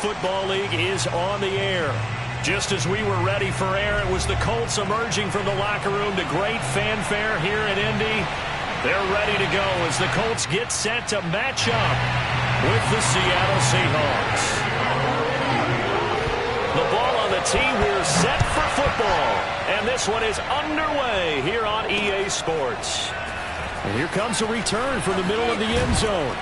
Football League is on the air. Just as we were ready for air, it was the Colts emerging from the locker room to great fanfare here in Indy. They're ready to go as the Colts get set to match up with the Seattle Seahawks. The ball on the tee. We're set for football. And this one is underway here on EA Sports. And here comes a return from the middle of the end zone.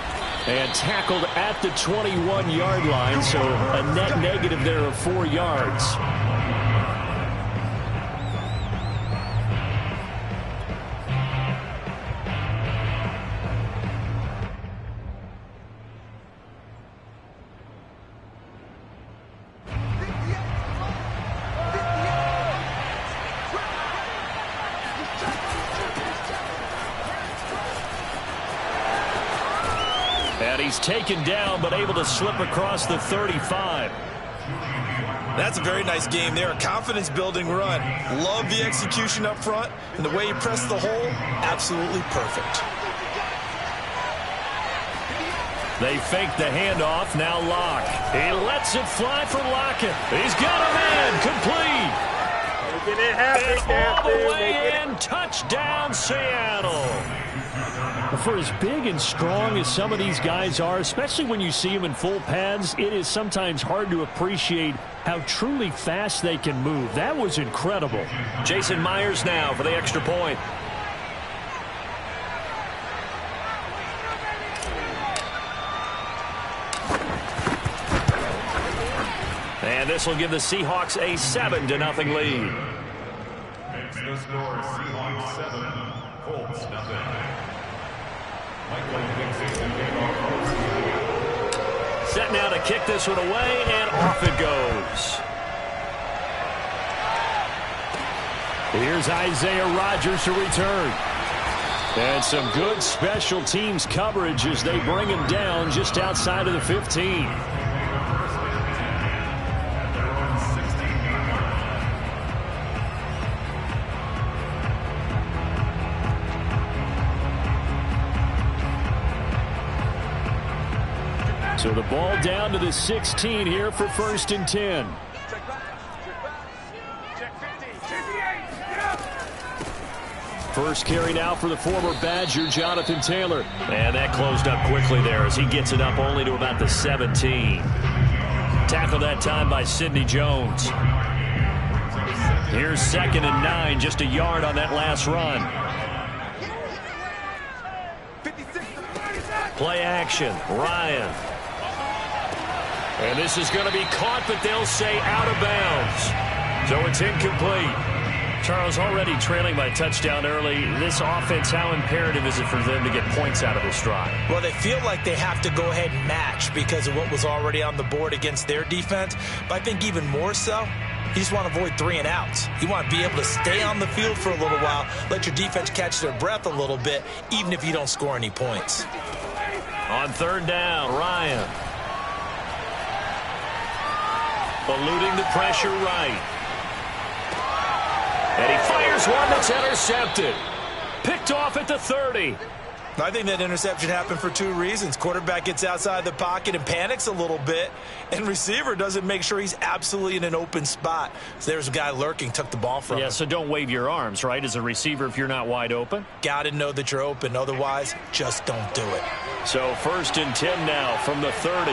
And tackled at the 21-yard line, so a net negative there of 4 yards. And he's taken down, but able to slip across the 35. That's a very nice game there. A confidence-building run. Love the execution up front. And the way he pressed the hole, absolutely perfect. They fake the handoff. Now Locke. He lets it fly for Lockett. He's got a man. Complete. And all the way in. Touchdown, Seattle. For as big and strong as some of these guys are, especially when you see them in full pads, it is sometimes hard to appreciate how truly fast they can move. That was incredible. Jason Myers now for the extra point. And this will give the Seahawks a 7-0 lead. Makes the score Seahawks 7, Colts nothing. Set now to kick this one away, and off it goes. Here's Isaiah Rodgers to return. And some good special teams coverage as they bring him down just outside of the 15. So the ball down to the 16 here for 1st and 10. First carry now for the former Badger, Jonathan Taylor. And that closed up quickly there as he gets it up only to about the 17. Tackled that time by Sidney Jones. Here's 2nd and 9, just a yard on that last run. Play action, Ryan. And this is going to be caught, but they'll say out of bounds. So it's incomplete. Charles, already trailing by touchdown early. This offense, how imperative is it for them to get points out of this drive? Well, they feel like they have to go ahead and match because of what was already on the board against their defense. But I think even more so, you just want to avoid 3 and outs. You want to be able to stay on the field for a little while, let your defense catch their breath a little bit, even if you don't score any points. On 3rd down, Ryan. Eluding the pressure right. And he fires one that's intercepted. Picked off at the 30. I think that interception happened for 2 reasons. Quarterback gets outside the pocket and panics a little bit, and receiver doesn't make sure he's absolutely in an open spot. So there's a guy lurking, took the ball from him. Yeah, so don't wave your arms, right, as a receiver if you're not wide open? Got to know that you're open. Otherwise, just don't do it. So 1st and 10 now from the 30.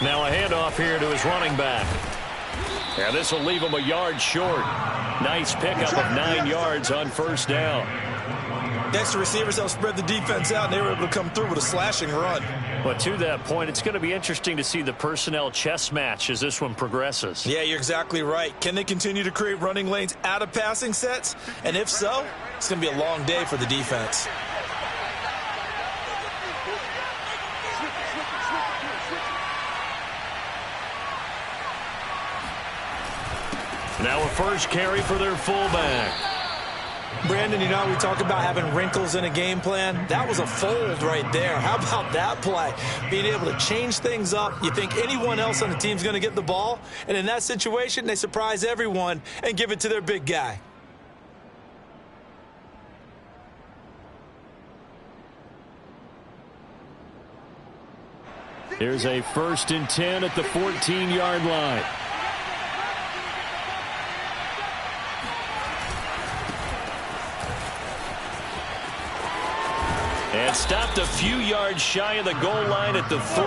Now a handoff here to his running back. And this will leave him a yard short. Nice pickup of 9 yards on 1st down. Next to receivers, they'll spread the defense out, and they were able to come through with a slashing run. But to that point, it's going to be interesting to see the personnel chess match as this one progresses. Yeah, you're exactly right. Can they continue to create running lanes out of passing sets? And if so, it's going to be a long day for the defense. Now a first carry for their fullback. Brandon, you know, we talk about having wrinkles in a game plan. That was a fold right there. How about that play? Being able to change things up. You think anyone else on the team's going to get the ball, and in that situation, they surprise everyone and give it to their big guy. Here's a 1st and 10 at the 14-yard line. And stopped a few yards shy of the goal line at the 3.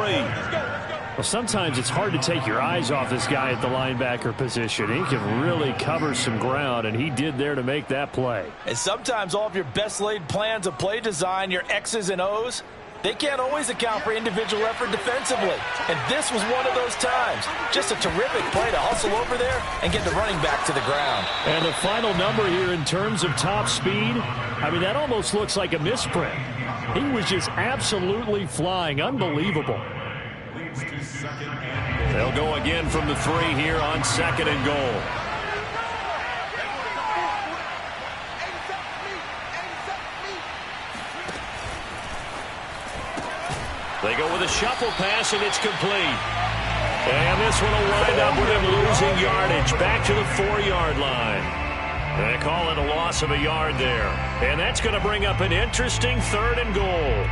Well, sometimes it's hard to take your eyes off this guy at the linebacker position. He can really cover some ground, and he did there to make that play. And sometimes all of your best laid plans of play design, your X's and O's, they can't always account for individual effort defensively. And this was one of those times. Just a terrific play to hustle over there and get the running back to the ground. And the final number here in terms of top speed, I mean, that almost looks like a misprint. He was just absolutely flying. Unbelievable. They'll go again from the 3 here on 2nd and goal. They go with a shuffle pass, and it's complete. And this one will wind up with him losing yardage back to the 4-yard line. They call it a loss of a yard there. And that's going to bring up an interesting 3rd and goal.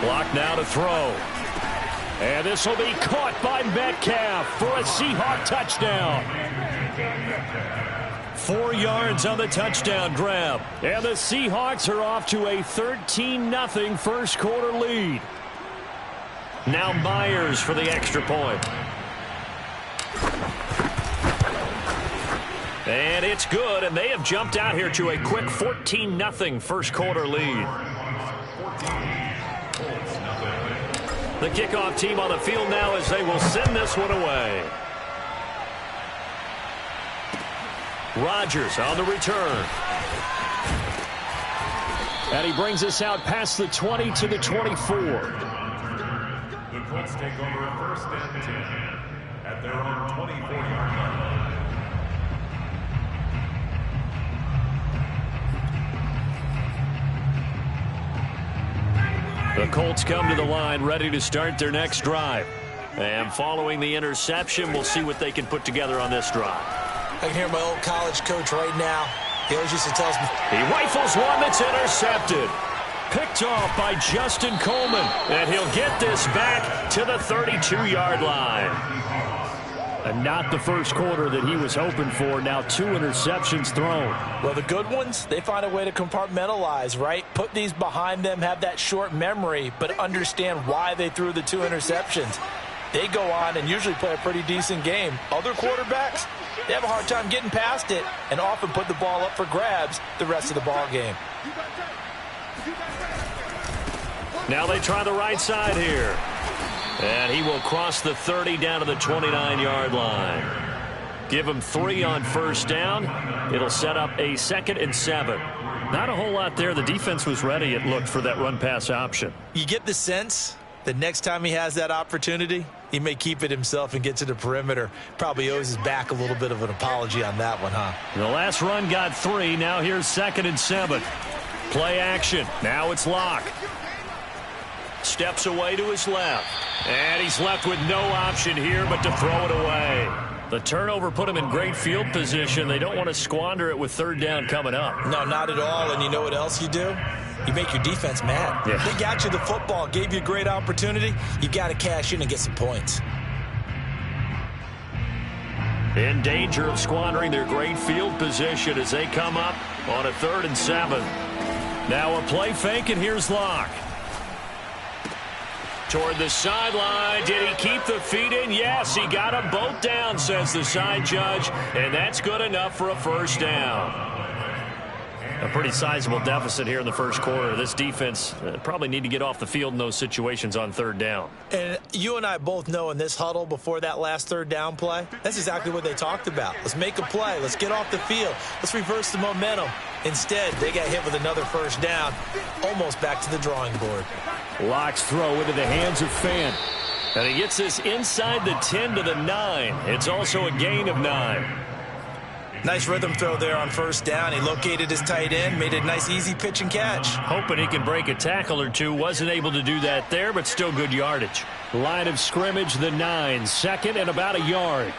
Block now to throw. And this will be caught by Metcalf for a Seahawk touchdown. 4 yards on the touchdown grab. And the Seahawks are off to a 13-0 first quarter lead. Now Myers for the extra point. And it's good, and they have jumped out here to a quick 14-0 first quarter lead. The kickoff team on the field now as they will send this one away. Rodgers on the return. And he brings us out past the 20 to the 24. The Colts take over a 1st and 10 at their own 24-yard line. The Colts come to the line ready to start their next drive. And following the interception, we'll see what they can put together on this drive. I can hear my old college coach right now. He always used to tell me. He rifles one that's intercepted. Picked off by Justin Coleman. And he'll get this back to the 32-yard line. And not the first quarter that he was hoping for. Now 2 interceptions thrown. Well, the good ones, they find a way to compartmentalize, right? Put these behind them, have that short memory, but understand why they threw the 2 interceptions. They go on and usually play a pretty decent game. Other quarterbacks, they have a hard time getting past it and often put the ball up for grabs the rest of the ball game. Now they try the right side here. And he will cross the 30 down to the 29-yard line. Give him 3 on first down. It'll set up a 2nd and 7. Not a whole lot there. The defense was ready, it looked, for that run-pass option. You get the sense that next time he has that opportunity, he may keep it himself and get to the perimeter. Probably owes his back a little bit of an apology on that one, huh? The last run got 3. Now here's 2nd and 7. Play action. Now it's Locke. Steps away to his left. And he's left with no option here but to throw it away. The turnover put him in great field position. They don't want to squander it with 3rd down coming up. No, not at all. And you know what else you do? You make your defense mad. Yeah. They got you the football, gave you a great opportunity. You got to cash in and get some points. In danger of squandering their great field position as they come up on a 3rd and 7. Now a play fake, and here's Locke. Toward the sideline. Did he keep the feet in? Yes, he got them both down, says the side judge, and that's good enough for a first down. A pretty sizable deficit here in the first quarter. This defense probably need to get off the field in those situations on 3rd down. And you and I both know in this huddle before that last 3rd down play, that's exactly what they talked about. Let's make a play. Let's get off the field. Let's reverse the momentum. Instead, they got hit with another first down, almost back to the drawing board. Locke's throw into the hands of Fant. And he gets this inside the 10 to the 9. It's also a gain of 9. Nice rhythm throw there on first down. He located his tight end, made a nice easy pitch and catch. Hoping he can break a tackle or two. Wasn't able to do that there, but still good yardage. Line of scrimmage, the 9. Second and about a yard.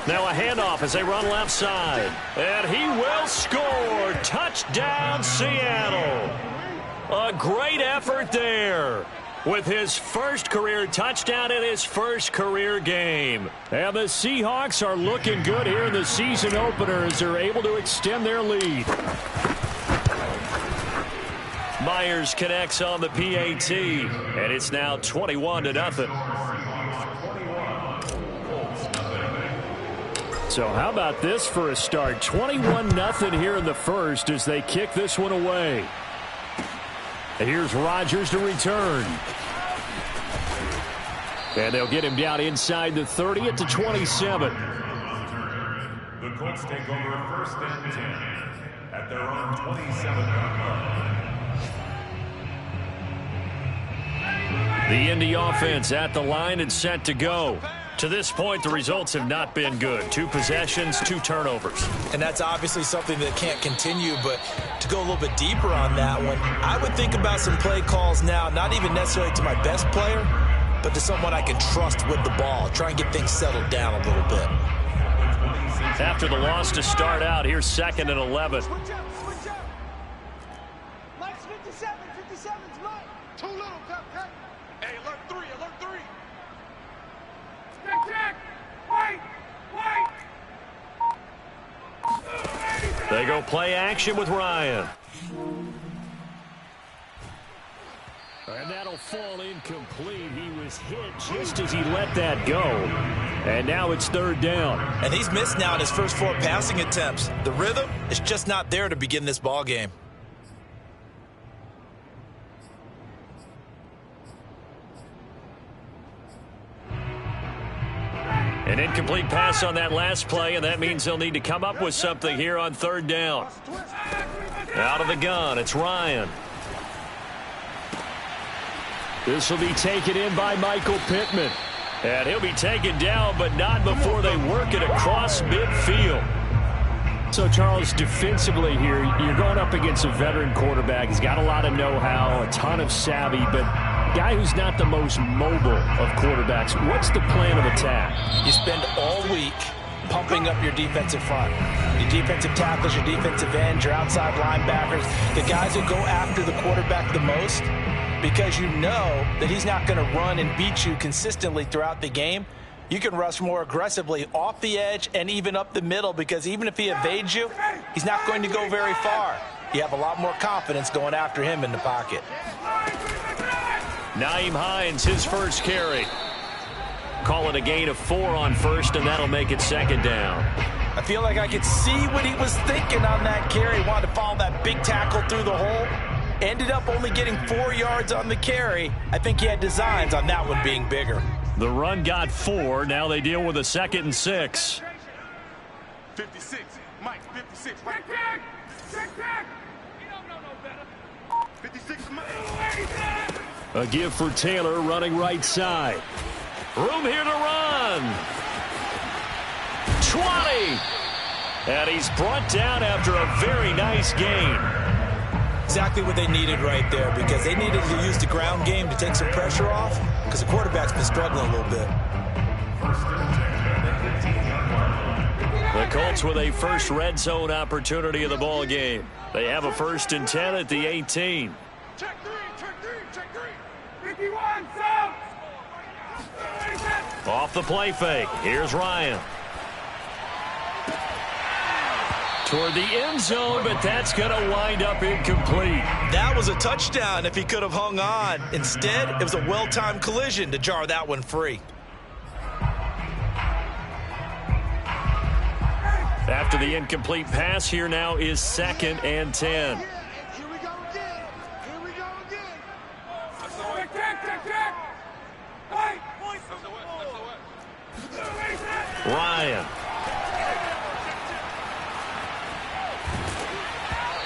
Now a handoff as they run left side. And he will score. Touchdown, Seattle. A great effort there with his first career touchdown in his first career game. And the Seahawks are looking good here in the season opener as they're able to extend their lead. Myers connects on the PAT, and it's now 21-0. So how about this for a start? 21-0 here in the first as they kick this one away. Here's Rodgers to return. And they'll get him down inside the 30 at the 27. The Colts take over first and 10 at their own 27-yard line. The Indy offense at the line and set to go. To this point, the results have not been good. 2 possessions, 2 turnovers. And that's obviously something that can't continue, but to go a little bit deeper on that one, I would think about some play calls now, not even necessarily to my best player, but to someone I can trust with the ball. Try and get things settled down a little bit. After the loss to start out, here's 2nd and 11. Switch up. Mike's 57. 57's Mike. Too little, Cap. Hey, alert 3. Check. Wait. They go play action with Ryan. And that'll fall incomplete. He was hit just as he let that go. And now it's 3rd down. And he's missed now in his first 4 passing attempts. The rhythm is just not there to begin this ball game. An incomplete pass on that last play, and that means they'll need to come up with something here on 3rd down. Out of the gun, it's Ryan. This will be taken in by Michael Pittman. And he'll be taken down, but not before they work it across midfield. So, Charles, defensively here, you're going up against a veteran quarterback. He's got a lot of know-how, a ton of savvy, but guy who's not the most mobile of quarterbacks. What's the plan of attack? You spend all week pumping up your defensive front. Your defensive tackles, your defensive ends, your outside linebackers, the guys that go after the quarterback the most, because you know that he's not going to run and beat you consistently throughout the game. You can rush more aggressively off the edge and even up the middle, because even if he evades you, he's not going to go very far. You have a lot more confidence going after him in the pocket. Nyheim Hines, his first carry. Call it a gain of 4 on first, and that'll make it 2nd down. I feel like I could see what he was thinking on that carry. He wanted to follow that big tackle through the hole. Ended up only getting 4 yards on the carry. I think he had designs on that one being bigger. The run got 4. Now they deal with a 2nd and 6. 56. Mike, 56. Check. You don't know no better. 56 Mike. A give for Taylor running right side. Room here to run. 20. And he's brought down after a very nice gain. Exactly what they needed right there, because they needed to use the ground game to take some pressure off, because the quarterback's been struggling a little bit. The Colts with a first red zone opportunity of the ball game. They have a 1st and 10 at the 18. Check 3. 51, so. Off the play fake. Here's Ryan. Toward the end zone, but that's going to wind up incomplete. That was a touchdown if he could have hung on. Instead, it was a well-timed collision to jar that one free. After the incomplete pass, here now is 2nd and 10. Here we go again. Ryan.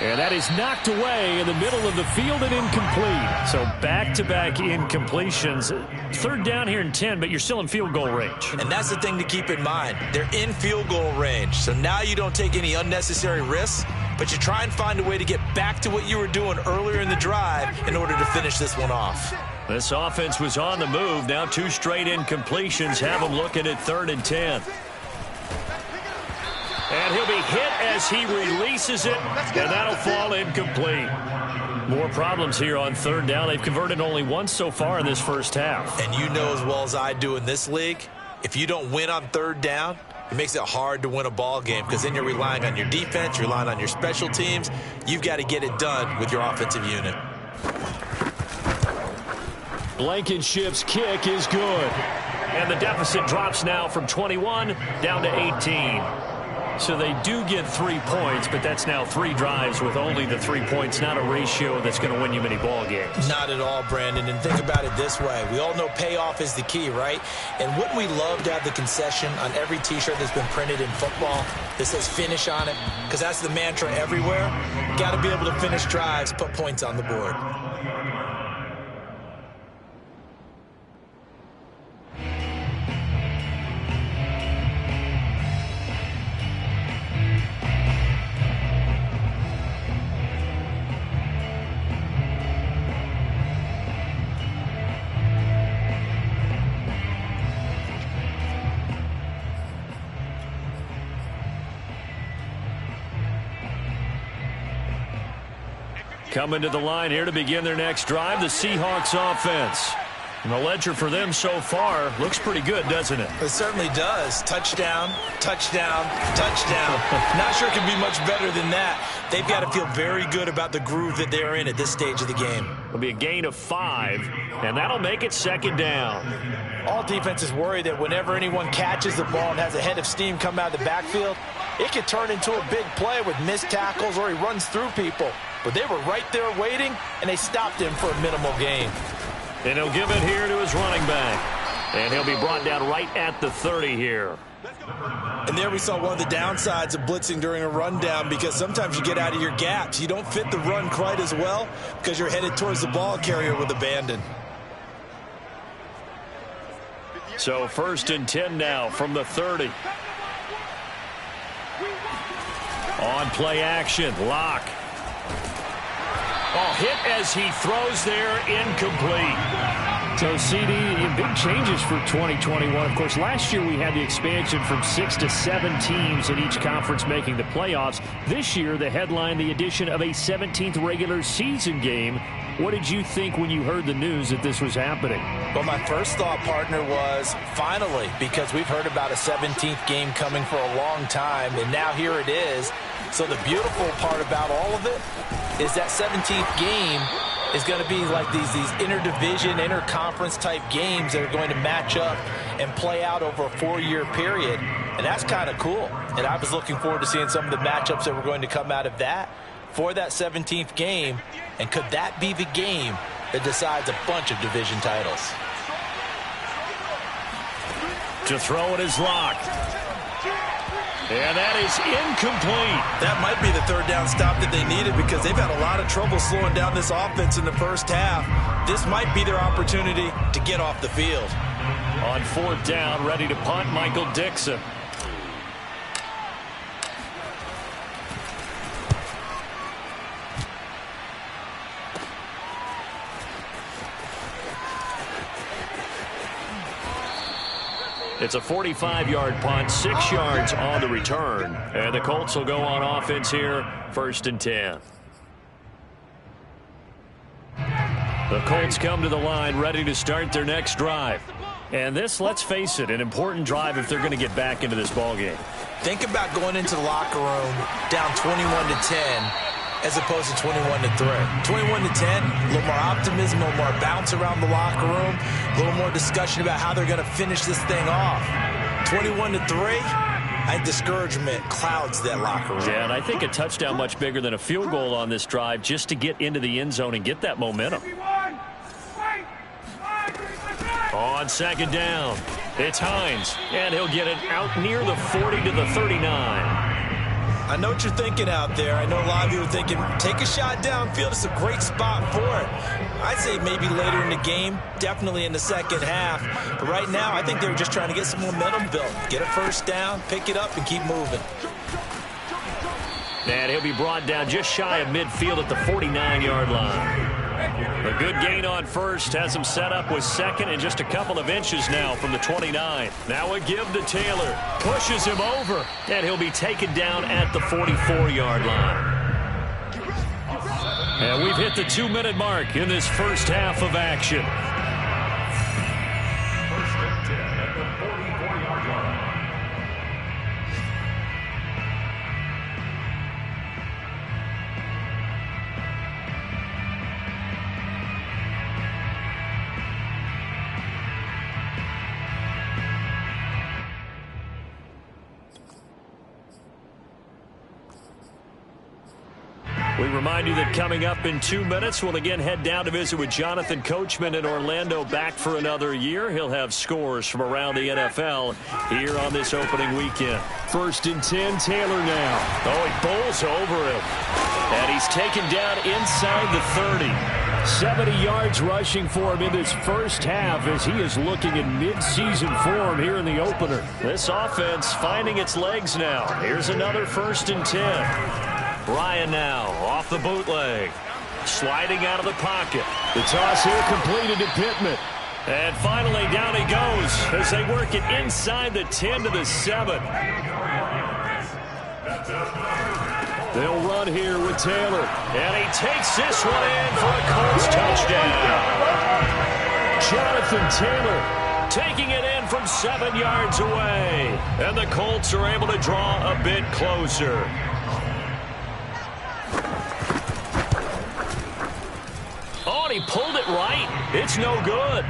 And that is knocked away in the middle of the field and incomplete. So back-to-back incompletions. Third down here and 10, but you're still in field goal range. And that's the thing to keep in mind. They're in field goal range. So now you don't take any unnecessary risks, but you try and find a way to get back to what you were doing earlier in the drive in order to finish this one off. This offense was on the move. Now 2 straight incompletions have them looking at 3rd and 10. And he'll be hit as he releases it, and that'll fall incomplete. More problems here on 3rd down. They've converted only once so far in this first half. And you know as well as I do in this league, if you don't win on 3rd down, it makes it hard to win a ball game because then you're relying on your defense, you're relying on your special teams. You've got to get it done with your offensive unit. Blankenship's kick is good. And the deficit drops now from 21 down to 18. So they do get 3 points, but that's now 3 drives with only the 3 points, not a ratio that's going to win you many ball games. Not at all, Brandon. And think about it this way. We all know payoff is the key, right? And wouldn't we love to have the concession on every T-shirt that's been printed in football that says finish on it? Because that's the mantra everywhere. Got to be able to finish drives, put points on the board. Coming to the line here to begin their next drive, the Seahawks offense. And the ledger for them so far looks pretty good, doesn't it? It certainly does. Touchdown, touchdown, touchdown. Not sure it can be much better than that. They've got to feel very good about the groove that they're in at this stage of the game. It'll be a gain of 5, and that'll make it 2nd down. All defenses worry that whenever anyone catches the ball and has a head of steam come out of the backfield, it could turn into a big play with missed tackles or he runs through people. But they were right there waiting, and they stopped him for a minimal gain. And he'll give it here to his running back. And he'll be brought down right at the 30 here. And there we saw one of the downsides of blitzing during a rundown because sometimes you get out of your gaps. You don't fit the run quite as well because you're headed towards the ball carrier with abandon. So 1st and 10 now from the 30. On play action, Locke. Oh, hit as he throws there, incomplete. So, CD, big changes for 2021. Of course, last year we had the expansion from 6 to 7 teams in each conference making the playoffs. This year, the headline, the addition of a 17th regular season game. What did you think when you heard the news that this was happening? Well, my first thought, partner, was finally, because we've heard about a 17th game coming for a long time, and now here it is. So the beautiful part about all of it is that 17th game is going to be like these interdivision, interconference type games that are going to match up and play out over a 4-year period. And that's kind of cool. And I was looking forward to seeing some of the matchups that were going to come out of that for that 17th game. And could that be the game that decides a bunch of division titles? To throw it is Locke. And that is incomplete. That might be the 3rd down stop that they needed because they've had a lot of trouble slowing down this offense in the first half. This might be their opportunity to get off the field. On 4th down, ready to punt, Michael Dixon. It's a 45-yard punt, 6 yards on the return. And the Colts will go on offense here, 1st and 10. The Colts come to the line ready to start their next drive. And this, let's face it, an important drive if they're going to get back into this ballgame. Think about going into the locker room down 21-10 as opposed to 21-3. 21-10, a little more optimism, a little more bounce around the locker room, a little more discussion about how they're going to finish this thing off. 21-3, I think discouragement clouds that locker room. Yeah, and I think a touchdown much bigger than a field goal on this drive just to get into the end zone and get that momentum. On 2nd down, it's Hines, and he'll get it out near the 40 to the 39. I know what you're thinking out there. I know a lot of you are thinking, take a shot downfield. It's a great spot for it. I'd say maybe later in the game, definitely in the second half. But right now, I think they were just trying to get some momentum built. Get a first down, pick it up, and keep moving. And he'll be brought down just shy of midfield at the 49-yard line. A good gain on first has him set up with second and just a couple of inches now from the 29. Now a give to Taylor. Pushes him over, and he'll be taken down at the 44-yard line. And we've hit the 2-minute mark in this first half of action. First and 10 at the 44-yard line. We remind you that coming up in 2 minutes, we'll again head down to visit with Jonathan Coachman in Orlando, back for another year. He'll have scores from around the NFL here on this opening weekend. First and 10, Taylor now. Oh, he bowls over him. And he's taken down inside the 30. 70 yards rushing for him in this first half as he is looking in mid-season form here in the opener. This offense finding its legs now. Here's another first and 10. Ryan now off the bootleg. Sliding out of the pocket. The toss here completed to Pittman. And finally down he goes as they work it inside the 10 to the 7. They'll run here with Taylor. And he takes this one in for a Colts touchdown. Jonathan Taylor taking it in from 7 yards away. And the Colts are able to draw a bit closer. Oh, and he pulled it right. It's no good.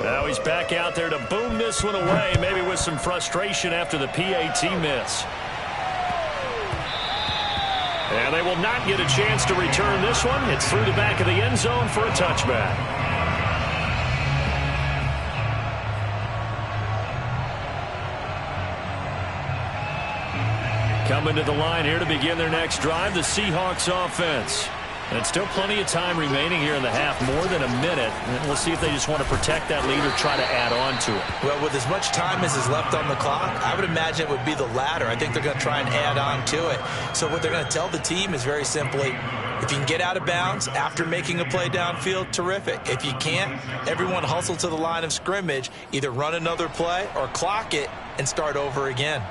Now he's back out there to boom this one away, maybe with some frustration after the PAT miss. And they will not get a chance to return this one. It's through the back of the end zone for a touchback. Coming to the line here to begin their next drive, the Seahawks offense. And still plenty of time remaining here in the half, more than a minute. And we'll see if they just want to protect that lead or try to add on to it. Well, with as much time as is left on the clock, I would imagine it would be the latter. I think they're going to try and add on to it. So what they're going to tell the team is very simply, if you can get out of bounds after making a play downfield, terrific. If you can't, everyone hustle to the line of scrimmage, either run another play or clock it and start over again.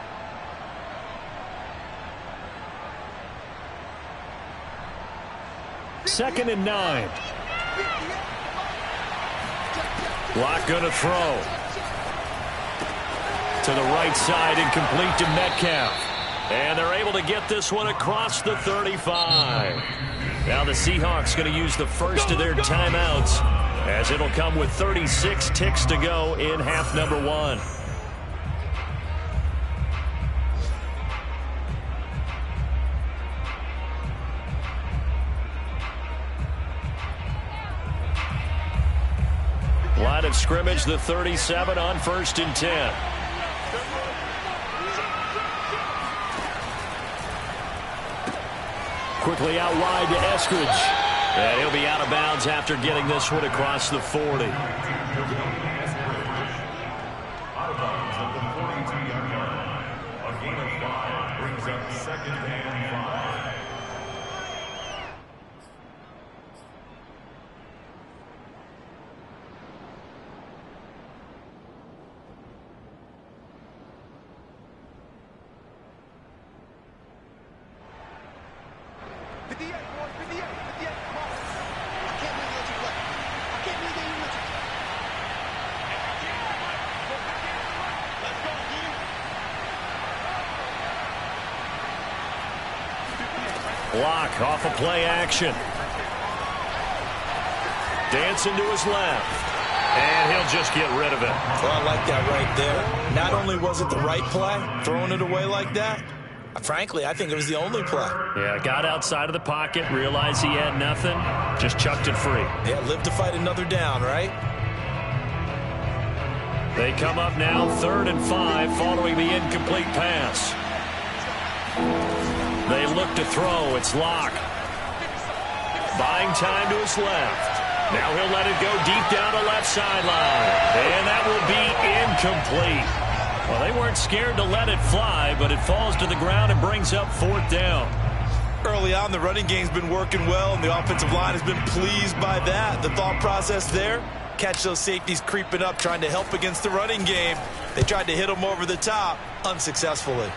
Second and 9. Lock going to throw. To the right side and complete to Metcalf. And they're able to get this one across the 35. Now the Seahawks going to use the first of their timeouts as it'll come with 36 ticks to go in half number 1. Line of scrimmage, the 37 on first and 10. Quickly out wide to Eskridge. And he'll be out of bounds after getting this one across the 40. Out of bounds at the 42-yard line. A gain of 5 brings up second and 5. Block off a play action. Dancing to his left. And he'll just get rid of it. Well, I like that right there. Not only was it the right play, throwing it away like that, frankly, I think it was the only play. Yeah, got outside of the pocket, realized he had nothing, just chucked it free. Yeah, live to fight another down, right? They come up now 3rd and 5 following the incomplete pass. They look to throw. It's Locke. Buying time to his left. Now he'll let it go deep down the left sideline. And that will be incomplete. Well, they weren't scared to let it fly, but it falls to the ground and brings up 4th down. Early on, the running game's been working well, and the offensive line has been pleased by that. The thought process there, catch those safeties creeping up, trying to help against the running game. They tried to hit them over the top, unsuccessfully.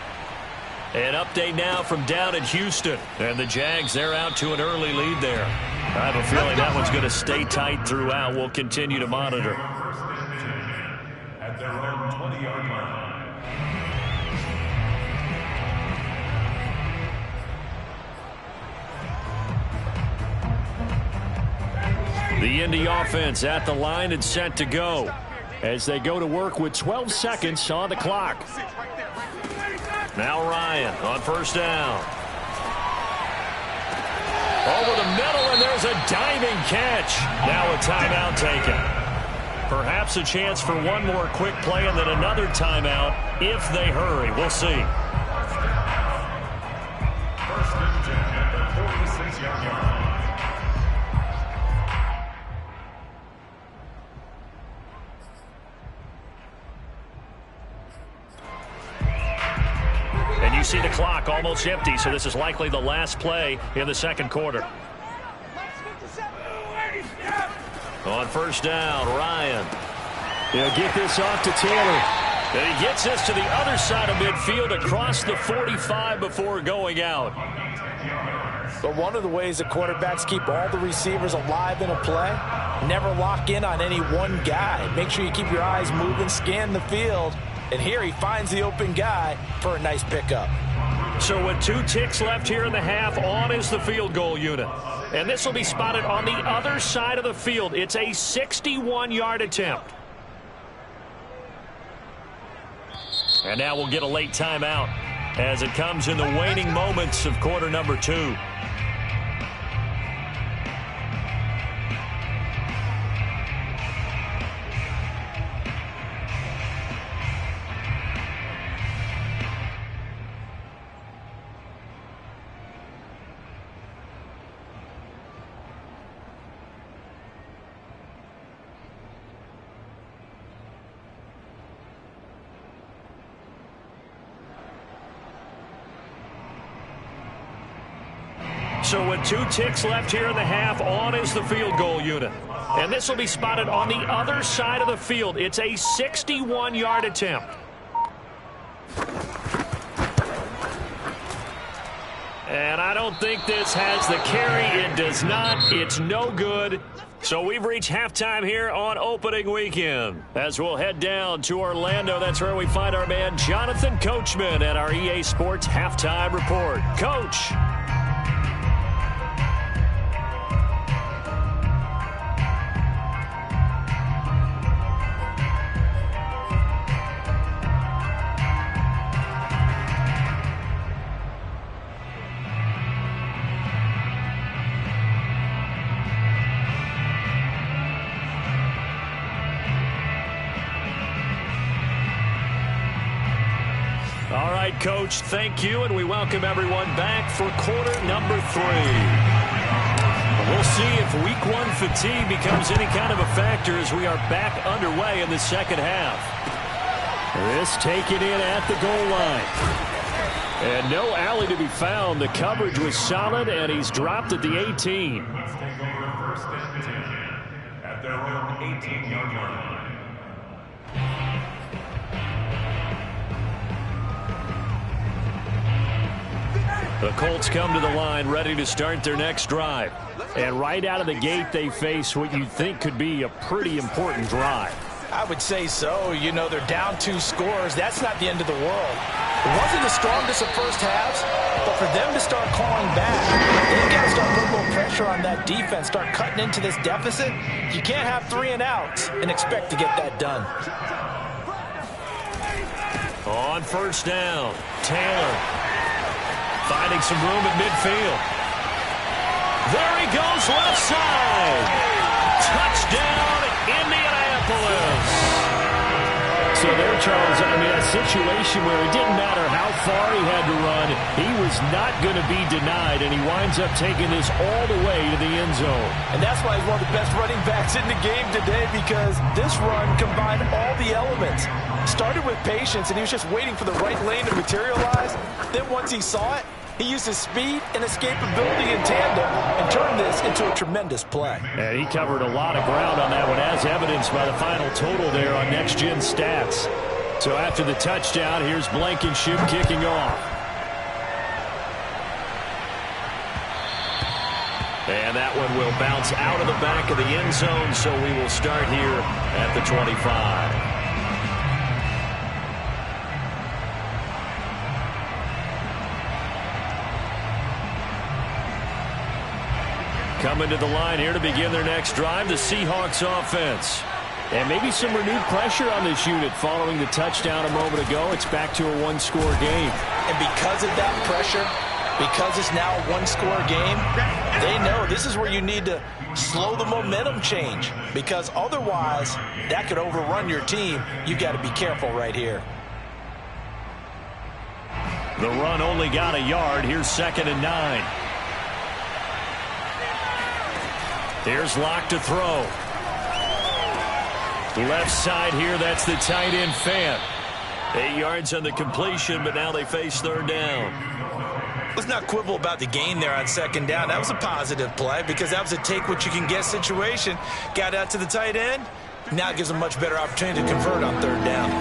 An update now from down in Houston. And the Jags, they're out to an early lead there. I have a feeling that one's going to stay tight throughout. We'll continue to monitor. At their own 20-yard line. The Indy offense at the line and set to go as they go to work with 12 seconds on the clock. Now Ryan on 1st down. Over the middle, and there's a diving catch. Now a timeout taken. Perhaps a chance for one more quick play and then another timeout if they hurry. We'll see. 1st and 10 at the 46-yard line. And you see the clock almost empty, so this is likely the last play in the 2nd quarter. On 1st down, Ryan. He'll get this off to Taylor. And he gets this to the other side of midfield across the 45 before going out. But one of the ways that quarterbacks keep all the receivers alive in a play, never lock in on any one guy. Make sure you keep your eyes moving, scan the field. And here he finds the open guy for a nice pickup. So with 2 ticks left here in the half, on is the field goal unit. And this will be spotted on the other side of the field. It's a 61-yard attempt. And now we'll get a late timeout as it comes in the waning moments of quarter number 2. So with 2 ticks left here in the half, on is the field goal unit. And this will be spotted on the other side of the field. It's a 61-yard attempt. And I don't think this has the carry. It does not. It's no good. So we've reached halftime here on opening weekend. As we'll head down to Orlando, that's where we find our man Jonathan Coachman at our EA Sports Halftime Report. Coach. All right, Coach, thank you, and we welcome everyone back for quarter number 3. We'll see if week 1 fatigue becomes any kind of a factor as we are back underway in the second half. This taken in at the goal line. And no alley to be found. The coverage was solid, and he's dropped at the 18. Let's take over 1st and 10 at their own 18-yard line. The Colts come to the line ready to start their next drive. And right out of the gate, they face what you'd think could be a pretty important drive. I would say so. You know, they're down 2 scores. That's not the end of the world. It wasn't the strongest of first halves, but for them to start clawing back, they've got to start putting a little pressure on that defense, start cutting into this deficit. You can't have 3 and outs and expect to get that done. On 1st down, Taylor finding some room at midfield. There he goes, left side. Touchdown, Indianapolis. So there, Charles, I mean, a situation where it didn't matter how far he had to run, he was not going to be denied, and he winds up taking this all the way to the end zone. And that's why he's one of the best running backs in the game today, because this run combined all the elements. Started with patience, and he was just waiting for the right lane to materialize. Then once he saw it, he used his speed and escapability in tandem and turned this into a tremendous play. And he covered a lot of ground on that one, as evidenced by the final total there on Next Gen Stats. So after the touchdown, here's Blankenship kicking off. And that one will bounce out of the back of the end zone, so we will start here at the 25. Coming to the line here to begin their next drive, the Seahawks offense. And maybe some renewed pressure on this unit following the touchdown a moment ago. It's back to a one-score game. And because of that pressure, because it's now a one-score game, they know this is where you need to slow the momentum change, because otherwise that could overrun your team. You got to be careful right here. The run only got a yard. Here's 2nd and 9. Here's Locke to throw. Left side here, that's the tight end Fant. 8 yards on the completion, but now they face 3rd down. Let's not quibble about the gain there on 2nd down. That was a positive play, because that was a take-what-you-can-get situation. Got out to the tight end. Now it gives them a much better opportunity to convert on 3rd down.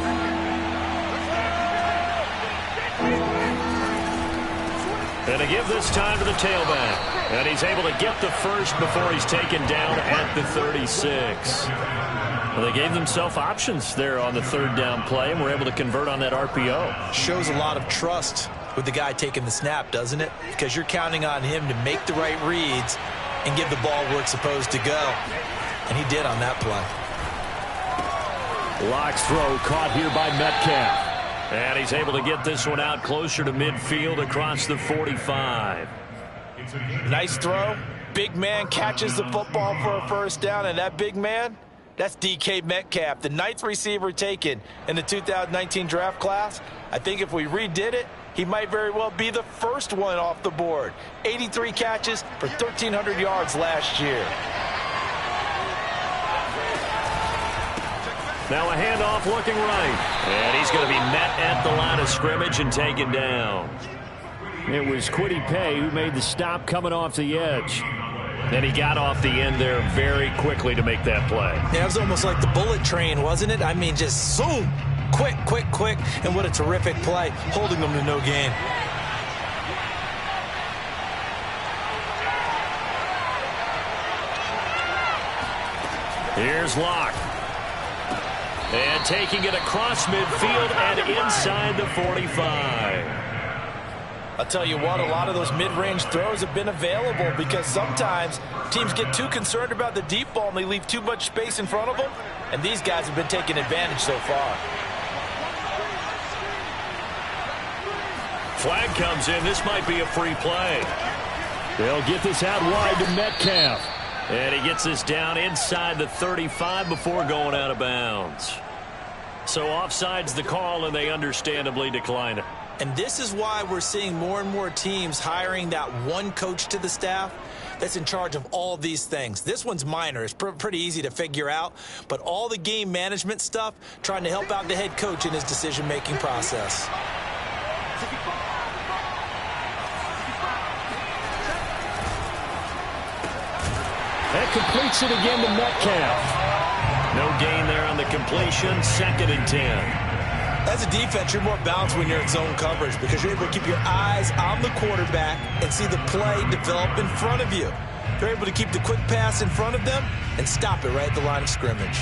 And to give this time to the tailback. And he's able to get the first before he's taken down at the 36. Well, they gave themselves options there on the 3rd down play, and were able to convert on that RPO. Shows a lot of trust with the guy taking the snap, doesn't it? Because you're counting on him to make the right reads and give the ball where it's supposed to go. And he did on that play. Locke's throw caught here by Metcalf. And he's able to get this one out closer to midfield across the 45. Nice throw. Big man catches the football for a 1st down, and that big man, that's DK Metcalf, the 9th receiver taken in the 2019 draft class. I think if we redid it, he might very well be the first one off the board. 83 catches for 1,300 yards last year. Now a handoff looking right. And he's going to be met at the line of scrimmage and taken down. It was Kwity Paye who made the stop coming off the edge. And he got off the end there very quickly to make that play. Yeah, it was almost like the bullet train, wasn't it? I mean, just zoom. Quick, quick, quick. And what a terrific play, holding them to no gain. Here's Locke. And taking it across midfield and inside the 45. I'll tell you what, a lot of those mid-range throws have been available, because sometimes teams get too concerned about the deep ball and they leave too much space in front of them, and these guys have been taking advantage so far. Flag comes in. This might be a free play. They'll get this out wide to Metcalf. And he gets this down inside the 35 before going out of bounds. So offside's the call, and they understandably decline it. And this is why we're seeing more and more teams hiring that one coach to the staff that's in charge of all of these things. This one's minor. It's pretty easy to figure out. But all the game management stuff, trying to help out the head coach in his decision-making process. That completes it again to Metcalf. No gain there on the completion. 2nd and 10. As a defense, you're more balanced when you're in zone coverage, because you're able to keep your eyes on the quarterback and see the play develop in front of you. You're able to keep the quick pass in front of them and stop it right at the line of scrimmage.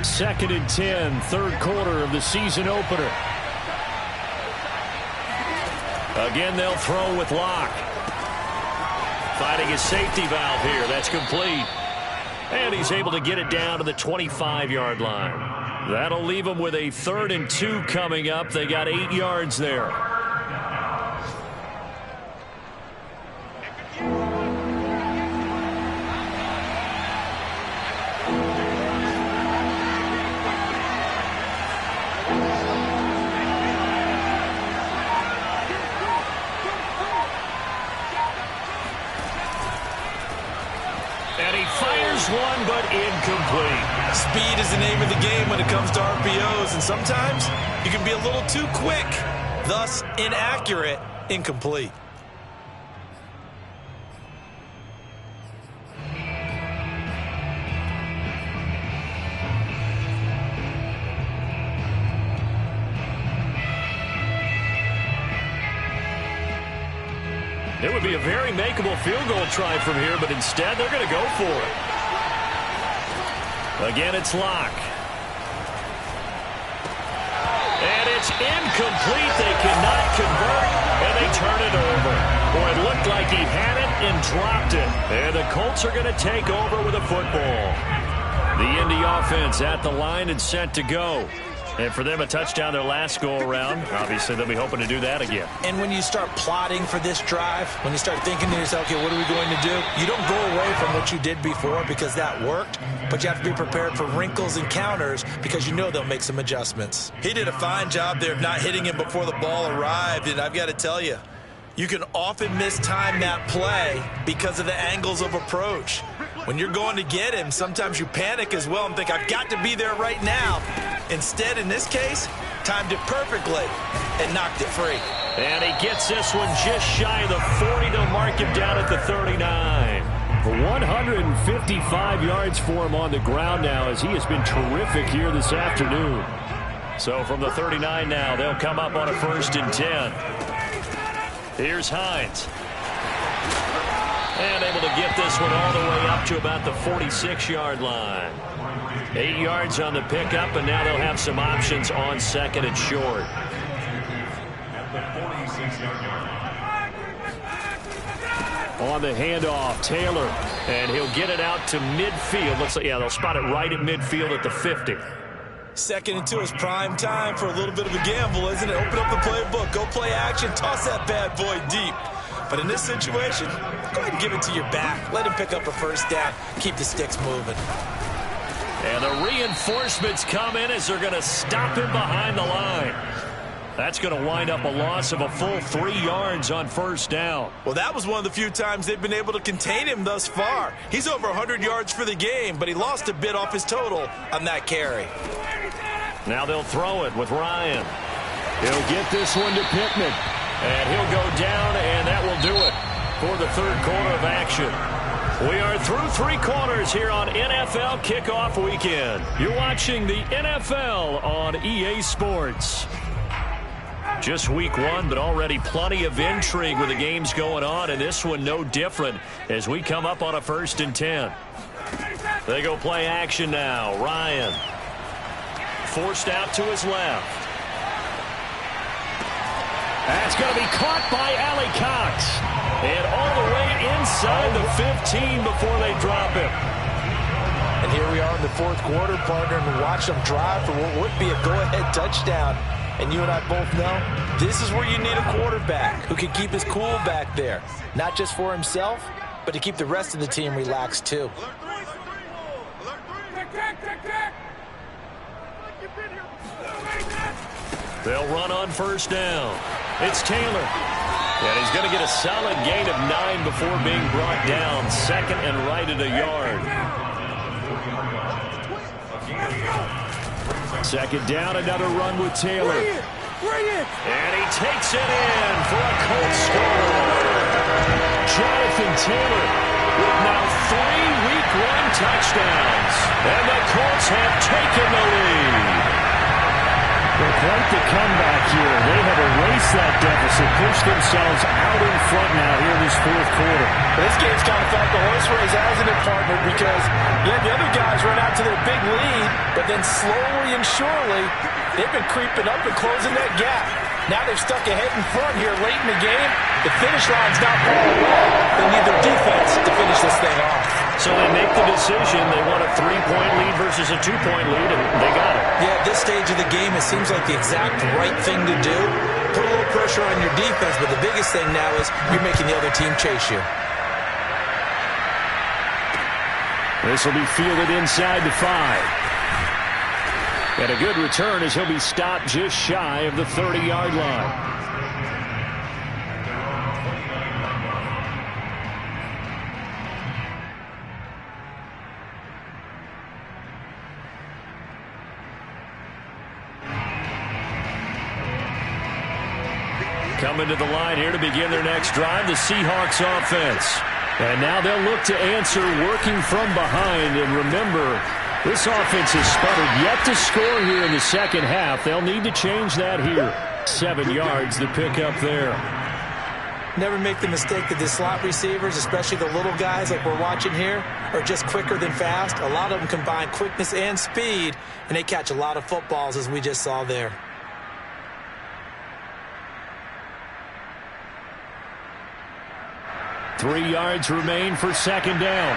2nd and 10, 3rd quarter of the season opener. Again, they'll throw with Locke. Finding his safety valve here. That's complete. And he's able to get it down to the 25-yard line. That'll leave him with a 3rd and 2 coming up. They got 8 yards there. incomplete. Speed is the name of the game when it comes to RPOs, and sometimes you can be a little too quick, thus inaccurate, incomplete. It would be a very makeable field goal try from here, but instead they're going to go for it. Again, it's Locke. And it's incomplete. They cannot convert, and they turn it over. Boy, it looked like he had it and dropped it. And the Colts are going to take over with a football. The Indy offense at the line and set to go. And for them, a touchdown their last go-around. Obviously, they'll be hoping to do that again. And when you start plotting for this drive, when you start thinking to yourself, okay, what are we going to do? You don't go away from what you did before because that worked, but you have to be prepared for wrinkles and counters because you know they'll make some adjustments. He did a fine job there of not hitting him before the ball arrived, and I've got to tell you, you can often mistime that play because of the angles of approach. When you're going to get him, sometimes you panic as well and think, I've got to be there right now. Instead, in this case, timed it perfectly and knocked it free. And he gets this one just shy of the 40. They'll mark him down at the 39. 155 yards for him on the ground now as he has been terrific here this afternoon. So from the 39 now, they'll come up on a 1st and 10. Here's Hines. And able to get this one all the way up to about the 46-yard line. 8 yards on the pickup, and now they'll have some options on 2nd and short. At the 46-yard line. On the handoff, Taylor. And he'll get it out to midfield. Looks like, yeah, they'll spot it right at midfield at the 50. 2nd and 2 is prime time for a little bit of a gamble, isn't it? Open up the playbook, go play action, toss that bad boy deep. But in this situation, go ahead and give it to your back. Let him pick up a 1st down. Keep the sticks moving. And the reinforcements come in as they're going to stop him behind the line. That's going to wind up a loss of a full 3 yards on 1st down. Well, that was one of the few times they've been able to contain him thus far. He's over 100 yards for the game, but he lost a bit off his total on that carry. Now they'll throw it with Ryan. He'll get this one to Pittman. And he'll go down, and that will do it for the 3rd quarter of action. We are through 3 quarters here on NFL Kickoff Weekend. You're watching the NFL on EA Sports. Just week 1, but already plenty of intrigue with the games going on, and this one no different as we come up on a 1st and 10. They go play action now. Ryan forced out to his left. That's going to be caught by Alley Cox. And all the way inside the 15 before they drop him. And here we are in the 4th quarter, partner, and watch them drive for what would be a go-ahead touchdown. And you and I both know this is where you need a quarterback who can keep his cool back there. Not just for himself, but to keep the rest of the team relaxed too. They'll run on 1st down. It's Taylor. And he's going to get a solid gain of 9 before being brought down. 2nd and right at a yard. 2nd down, another run with Taylor. And he takes it in for a Colts score. Jonathan Taylor with now 3 Week 1 touchdowns. And the Colts have taken the lead. Well, quite the comeback here. They have erased that deficit, pushed themselves out in front now here in this 4th quarter. Well, this game's kind of felt the horse race, hasn't it, partner? Because, yeah, the other guys run out to their big lead, but then slowly and surely, they've been creeping up and closing that gap. Now they've stuck ahead in front here late in the game. The finish line's not far away. They need their defense to finish this thing off. So they make the decision. They want a 3-point lead versus a 2-point lead, and they got it. Yeah, at this stage of the game, it seems like the exact right thing to do. Put a little pressure on your defense, but the biggest thing now is you're making the other team chase you. This will be fielded inside the 5. And a good return as he'll be stopped just shy of the 30-yard line. Coming to the line here to begin their next drive, the Seahawks offense. And now they'll look to answer working from behind. And remember, this offense has sputtered yet to score here in the second half. They'll need to change that here. 7 yards, the pickup there. Never make the mistake that the slot receivers, especially the little guys like we're watching here, are just quicker than fast. A lot of them combine quickness and speed, and they catch a lot of footballs, as we just saw there. Three yards remain for second down.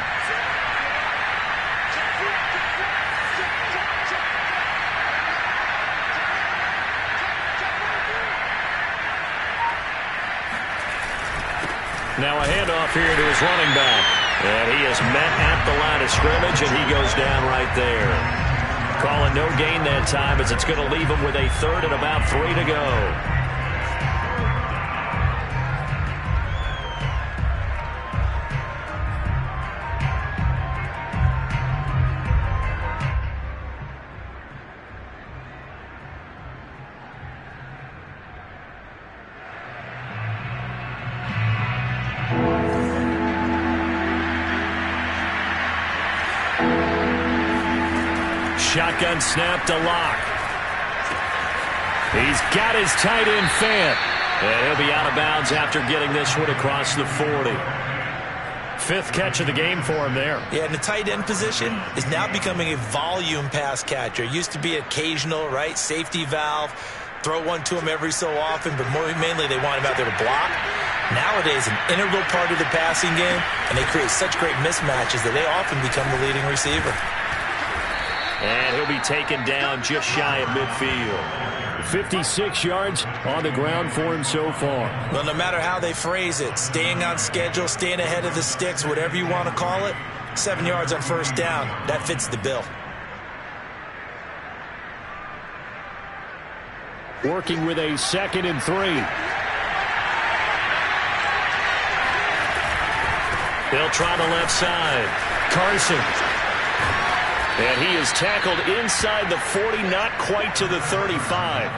Now a handoff here to his running back. And he is met at the line of scrimmage, and he goes down right there. Calling no gain that time, as it's going to leave him with a third and about 3 to go. Shotgun snap to Locke. He's got his tight end Fant. And he'll be out of bounds after getting this one across the 40. Fifth catch of the game for him there. Yeah, and the tight end position is now becoming a volume pass catcher. Used to be occasional, right? Safety valve. Throw one to him every so often, but mainly they want him out there to block. Nowadays, an integral part of the passing game, and they create such great mismatches that they often become the leading receiver. And he'll be taken down just shy of midfield. 56 yards on the ground for him so far. Well, no matter how they phrase it, staying on schedule, staying ahead of the sticks, whatever you want to call it, 7 yards on first down, that fits the bill. Working with a 2nd and 3. They'll try the left side. Carson. And he is tackled inside the 40, not quite to the 35.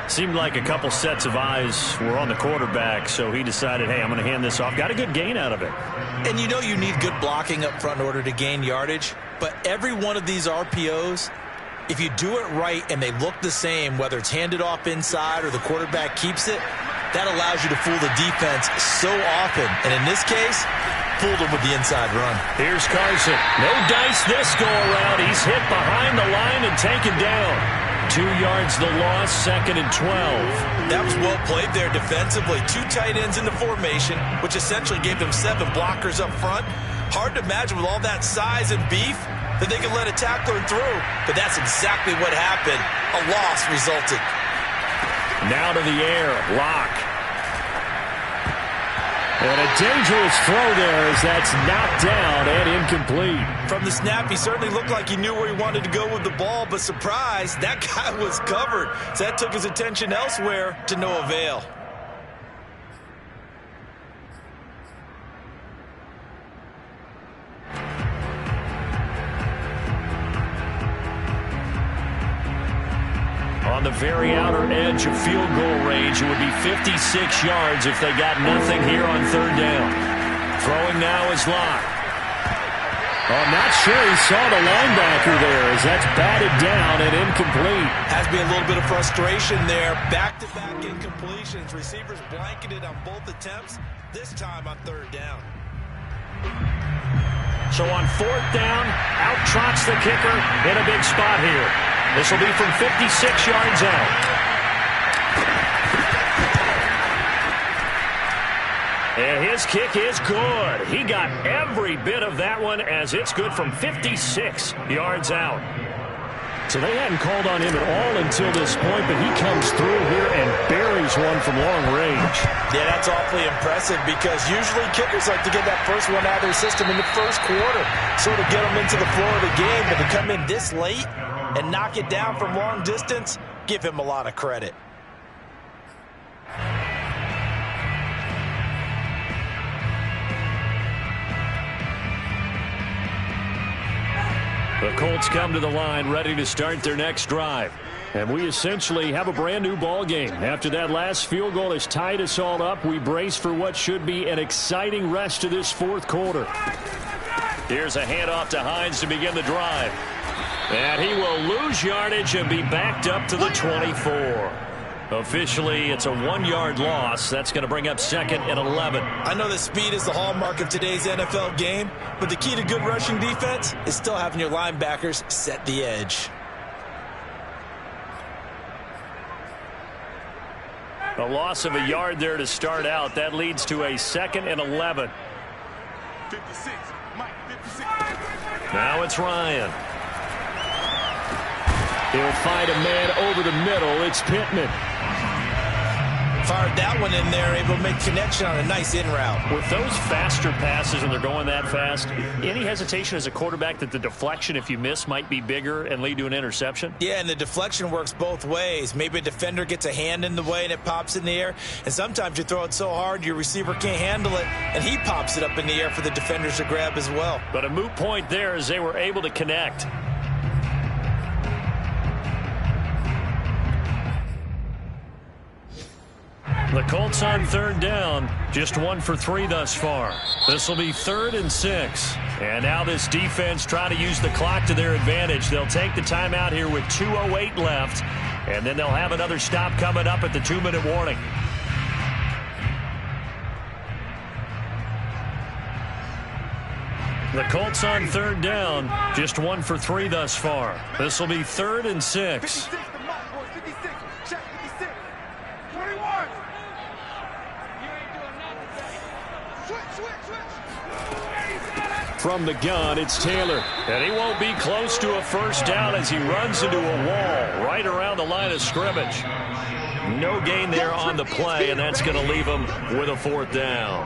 Seemed like a couple sets of eyes were on the quarterback, so he decided, hey, I'm going to hand this off. Got a good gain out of it. And you know you need good blocking up front in order to gain yardage, but every one of these RPOs, if you do it right and they look the same, whether it's handed off inside or the quarterback keeps it, that allows you to fool the defense so often. And in this case, fooled him with the inside run. Here's Carson. No dice this go-around. He's hit behind the line and taken down. 2 yards the loss, 2nd and 12. That was well played there defensively. 2 tight ends in the formation, which essentially gave them 7 blockers up front. Hard to imagine with all that size and beef that they could let a tackler through. But that's exactly what happened. A loss resulted. Now to the air. Locke. And a dangerous throw there as that's knocked down and incomplete. From the snap, he certainly looked like he knew where he wanted to go with the ball, but surprise, that guy was covered. So that took his attention elsewhere to no avail. On the very outer edge of field goal range, it would be 56 yards if they got nothing here on 3rd down. Throwing now is Locke. I'm not sure he saw the linebacker there as that's batted down and incomplete. Has to be a little bit of frustration there. Back-to-back incompletions. Receivers blanketed on both attempts, this time on 3rd down. So on 4th down, out trots the kicker in a big spot here. This will be from 56 yards out. And his kick is good. He got every bit of that one as it's good from 56 yards out. So they hadn't called on him at all until this point, but he comes through here and buries one from long range. Yeah, that's awfully impressive because usually kickers like to get that first one out of their system in the first quarter, sort of get them into the flow of the game, but to come in this late and knock it down from long distance, give him a lot of credit. The Colts come to the line ready to start their next drive. And we essentially have a brand new ball game. After that last field goal has tied us all up, we brace for what should be an exciting rest of this fourth quarter. Here's a handoff to Hines to begin the drive. And he will lose yardage and be backed up to the 24. Officially, it's a 1-yard loss. That's going to bring up 2nd and 11. I know that speed is the hallmark of today's NFL game, but the key to good rushing defense is still having your linebackers set the edge. A loss of a yard there to start out. That leads to a 2nd and 11. 56. Mike, 56. Now it's Ryan. He'll find a man over the middle. It's Pittman. Fired that one in there, able to make connection on a nice in route. With those faster passes and they're going that fast, any hesitation as a quarterback that the deflection, if you miss, might be bigger and lead to an interception? Yeah, and the deflection works both ways. Maybe a defender gets a hand in the way and it pops in the air. And sometimes you throw it so hard your receiver can't handle it, and he pops it up in the air for the defenders to grab as well. But a moot point there as they were able to connect. The Colts on 3rd down, just 1 for 3 thus far. This will be 3rd and 6. And now this defense trying to use the clock to their advantage. They'll take the timeout here with 2:08 left, and then they'll have another stop coming up at the 2-minute warning. The Colts on 3rd down, just 1 for 3 thus far. This will be 3rd and 6. 56 to Mike, boys. 56. Check 56. 21. Switch. From the gun, it's Taylor. And he won't be close to a first down as he runs into a wall right around the line of scrimmage. No gain there on the play, and that's going to leave him with a 4th down.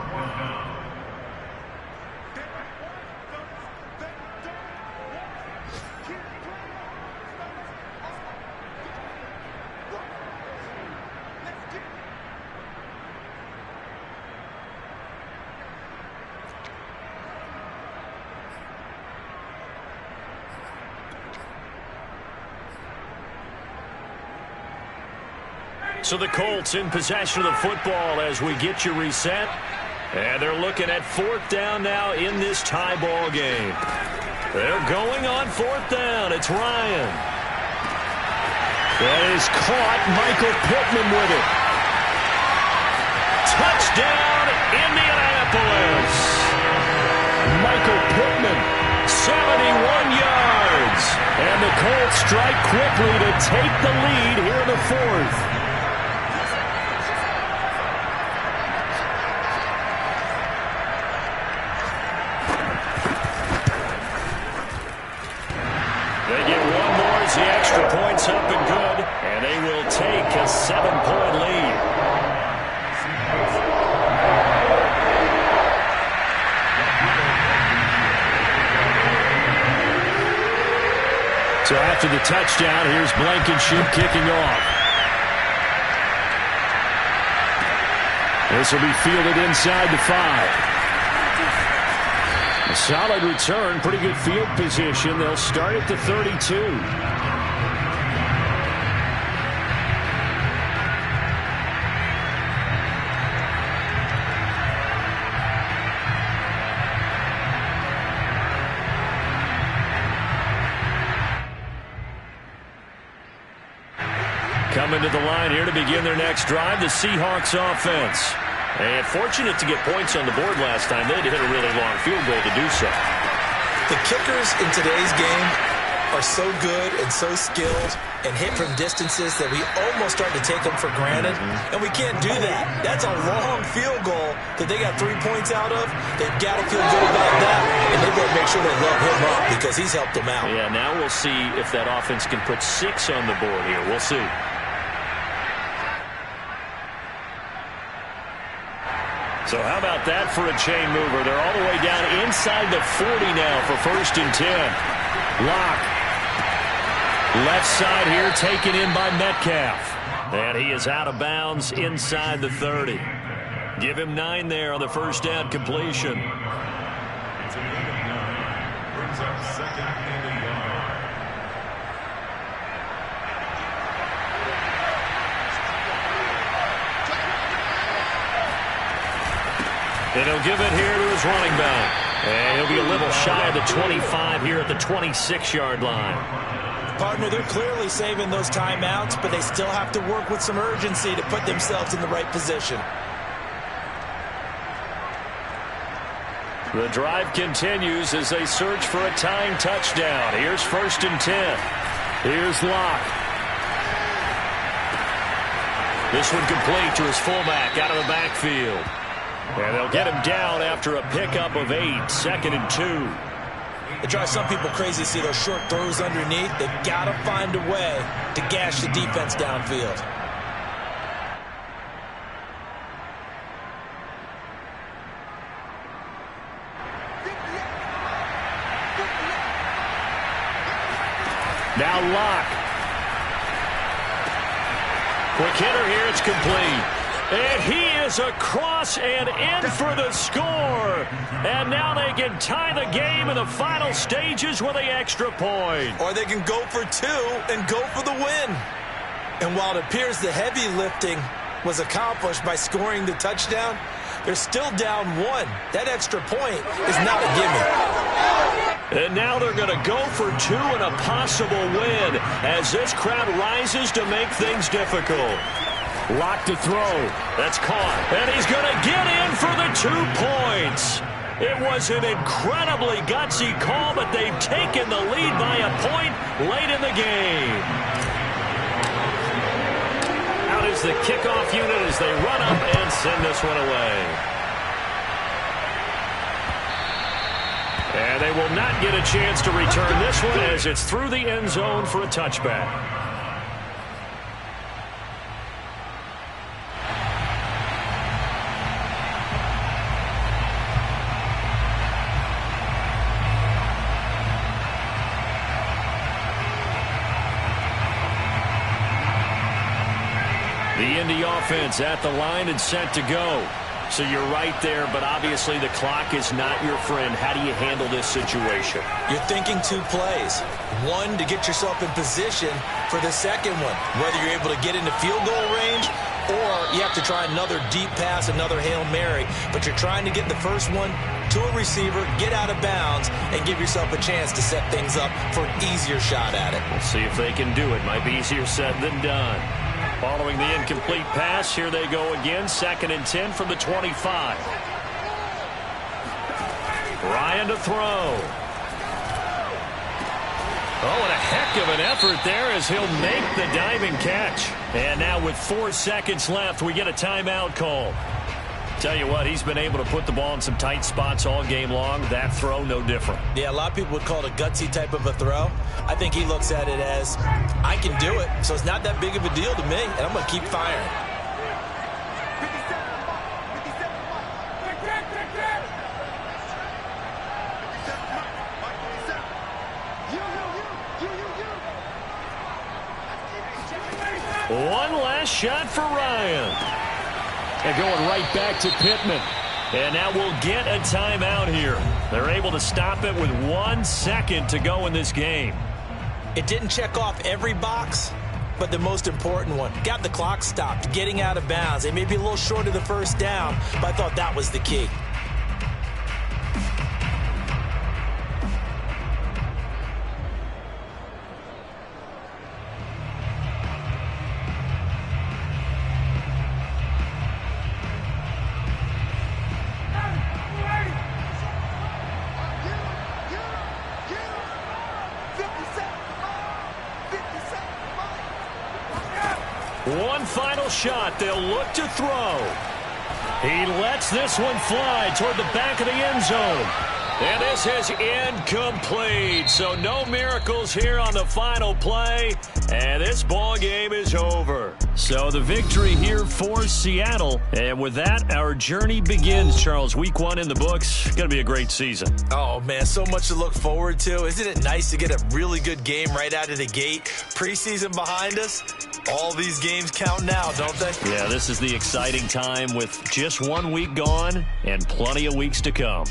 So the Colts in possession of the football as we get you reset. And they're looking at 4th down now in this tie ball game. They're going on 4th down. It's Ryan. That is caught. Michael Pittman with it. Touchdown, Indianapolis. Michael Pittman, 71 yards. And the Colts strike quickly to take the lead here in the 4th. The extra points up and good, and they will take a 7-point lead. So after the touchdown, here's Blankenship kicking off. This will be fielded inside the 5. A solid return, pretty good field position. They'll start at the 32. Coming to the line here to begin their next drive, the Seahawks offense. And fortunate to get points on the board last time. They had to hit a really long field goal to do so. The kickers in today's game are so good and so skilled and hit from distances that we almost start to take them for granted. And we can't do that. That's a long field goal that they got 3 points out of. They've got to feel good about that, and they've got to make sure they love him up because he's helped them out. Yeah, now we'll see if that offense can put 6 on the board here. We'll see. So how about that for a chain mover? They're all the way down inside the 40 now for 1st and 10. Lock. Left side here taken in by Metcalf. And he is out of bounds inside the 30. Give him 9 there on the first down completion. It's a gain of 9. Brings up 2nd and 1. And he'll give it here to his running back. And he'll be a little shy of the 25 here at the 26-yard line. Partner, they're clearly saving those timeouts, but they still have to work with some urgency to put themselves in the right position. The drive continues as they search for a tying touchdown. Here's 1st and 10. Here's Locke. This one complete to his fullback out of the backfield. And they'll get him down after a pickup of 8, 2nd and 2. It drives some people crazy to see those short throws underneath. They've got to find a way to gash the defense downfield. Now Locke. Quick hitter here, it's complete. And he is across and in for the score. And now they can tie the game in the final stages with an extra point. Or they can go for 2 and go for the win. And while it appears the heavy lifting was accomplished by scoring the touchdown, they're still down 1. That extra point is not a gimme. And now they're going to go for 2 and a possible win as this crowd rises to make things difficult. Lock to throw. That's caught. And he's going to get in for the 2 points. It was an incredibly gutsy call, but they've taken the lead by a point late in the game. Out is the kickoff unit as they run up and send this one away. And they will not get a chance to return this one as it's through the end zone for a touchback. The Indy offense at the line and set to go. So you're right there, but obviously the clock is not your friend. How do you handle this situation? You're thinking 2 plays. 1 to get yourself in position for the second one, whether you're able to get into field goal range or you have to try another deep pass, another Hail Mary. But you're trying to get the first one to a receiver, get out of bounds, and give yourself a chance to set things up for an easier shot at it. We'll see if they can do it. Might be easier said than done. Following the incomplete pass, here they go again. 2nd and 10 from the 25. Ryan to throw. Oh, and a heck of an effort there as he'll make the diving catch. And now with 4 seconds left, we get a timeout call. Tell you what, he's been able to put the ball in some tight spots all game long. That throw, no different. Yeah, a lot of people would call it a gutsy type of a throw. I think he looks at it as, I can do it, so it's not that big of a deal to me, and I'm going to keep firing. One last shot for Ryan. And going right back to Pittman. And now we'll get a timeout here. They're able to stop it with 1 second to go in this game. It didn't check off every box, but the most important one. Got the clock stopped, getting out of bounds. They may be a little short of the first down, but I thought that was the key. One final shot. They'll look to throw. He lets this one fly toward the back of the end zone. And this is incomplete. So no miracles here on the final play. And this ball game is over. So the victory here for Seattle. And with that, our journey begins, Charles. Week 1 in the books. Going to be a great season. Oh, man, so much to look forward to. Isn't it nice to get a really good game right out of the gate? Preseason behind us. All these games count now, don't they? Yeah, this is the exciting time with just 1 week gone and plenty of weeks to come.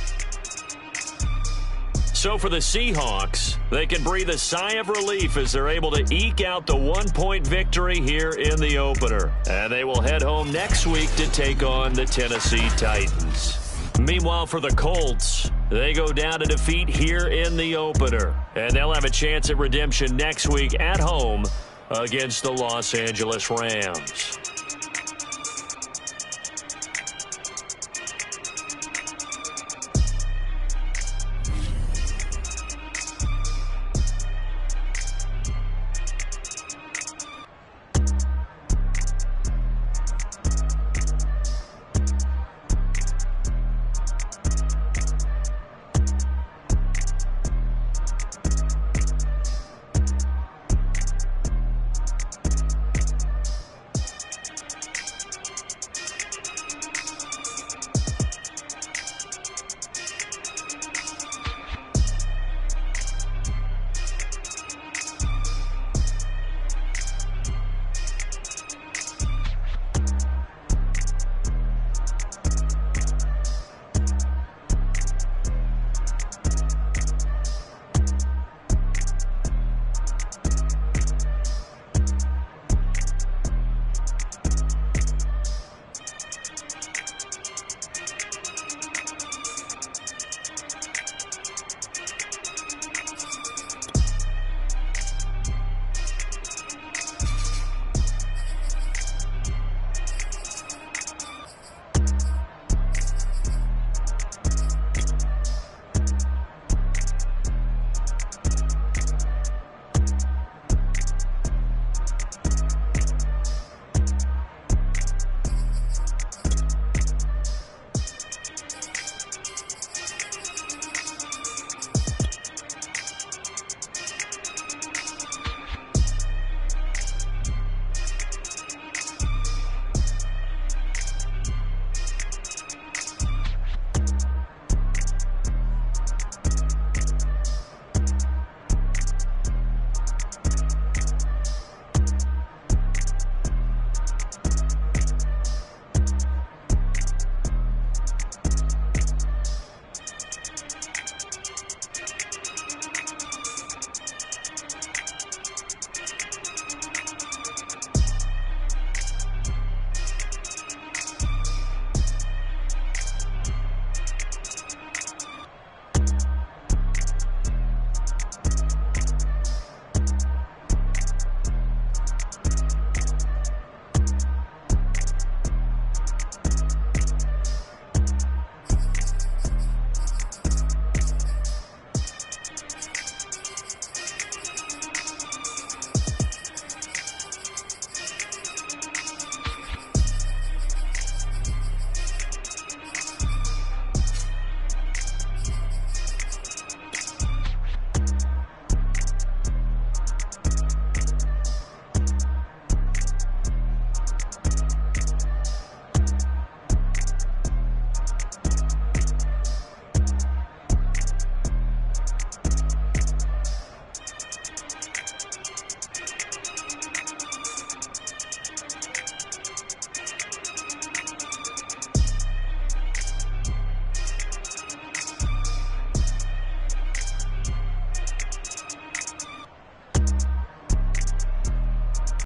So for the Seahawks, they can breathe a sigh of relief as they're able to eke out the 1-point victory here in the opener. And they will head home next week to take on the Tennessee Titans. Meanwhile, for the Colts, they go down to defeat here in the opener. And they'll have a chance at redemption next week at home against the Los Angeles Rams.